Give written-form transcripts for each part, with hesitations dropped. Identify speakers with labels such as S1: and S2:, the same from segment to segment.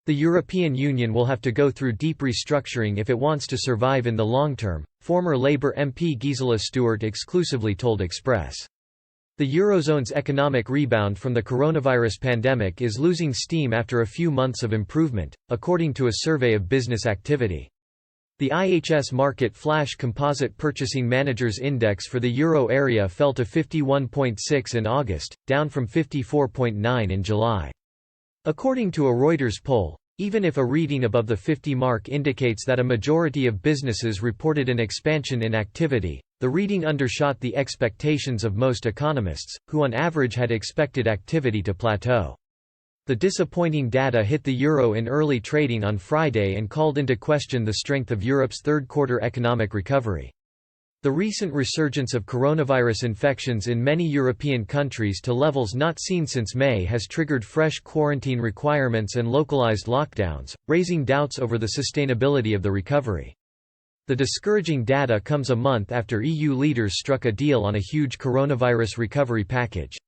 S1: The European Union will have to go through deep restructuring if it wants to survive in the long term, former Labour MP Gisela Stuart exclusively told Express. The Eurozone's economic rebound from the coronavirus pandemic is losing steam after a few months of improvement, according to a survey of business activity. The IHS Markit Flash Composite Purchasing Managers Index for the euro area fell to 51.6 in August, down from 54.9 in July. According to a Reuters poll, even if a reading above the 50 mark indicates that a majority of businesses reported an expansion in activity, the reading undershot the expectations of most economists, who on average had expected activity to plateau. The disappointing data hit the euro in early trading on Friday and called into question the strength of Europe's third-quarter economic recovery. The recent resurgence of coronavirus infections in many European countries to levels not seen since May has triggered fresh quarantine requirements and localized lockdowns, raising doubts over the sustainability of the recovery. The discouraging data comes a month after EU leaders struck a deal on a huge coronavirus recovery package.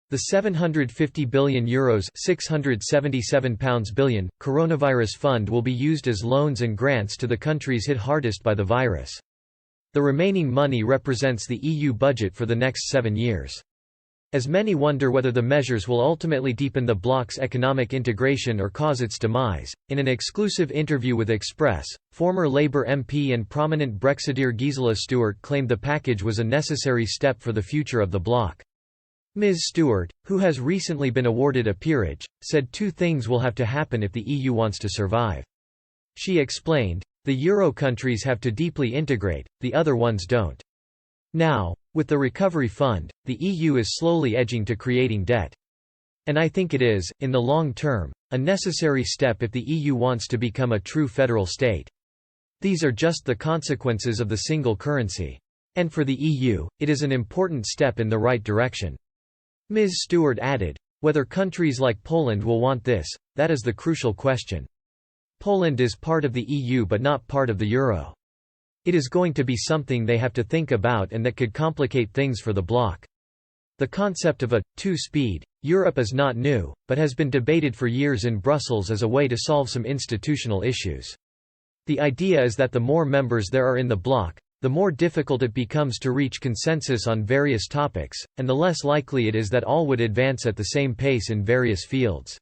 S1: The €750 billion £677 billion coronavirus fund will be used as loans and grants to the countries hit hardest by the virus. The remaining money represents the EU budget for the next 7 years. As many wonder whether the measures will ultimately deepen the bloc's economic integration or cause its demise, in an exclusive interview with Express, former Labour MP and prominent Brexiteer Gisela Stuart claimed the package was a necessary step for the future of the bloc. Ms. Stuart, who has recently been awarded a peerage, said two things will have to happen if the EU wants to survive. She explained, the euro countries have to deeply integrate, the other ones don't. Now, with the recovery fund, the EU is slowly edging to creating debt. And I think it is, in the long term, a necessary step if the EU wants to become a true federal state. These are just the consequences of the single currency. And for the EU, it is an important step in the right direction. Ms. Stuart added, whether countries like Poland will want this, that is the crucial question. Poland is part of the EU but not part of the euro. It is going to be something they have to think about and that could complicate things for the bloc. The concept of a two-speed Europe is not new, but has been debated for years in Brussels as a way to solve some institutional issues. The idea is that the more members there are in the bloc, the more difficult it becomes to reach consensus on various topics, and the less likely it is that all would advance at the same pace in various fields.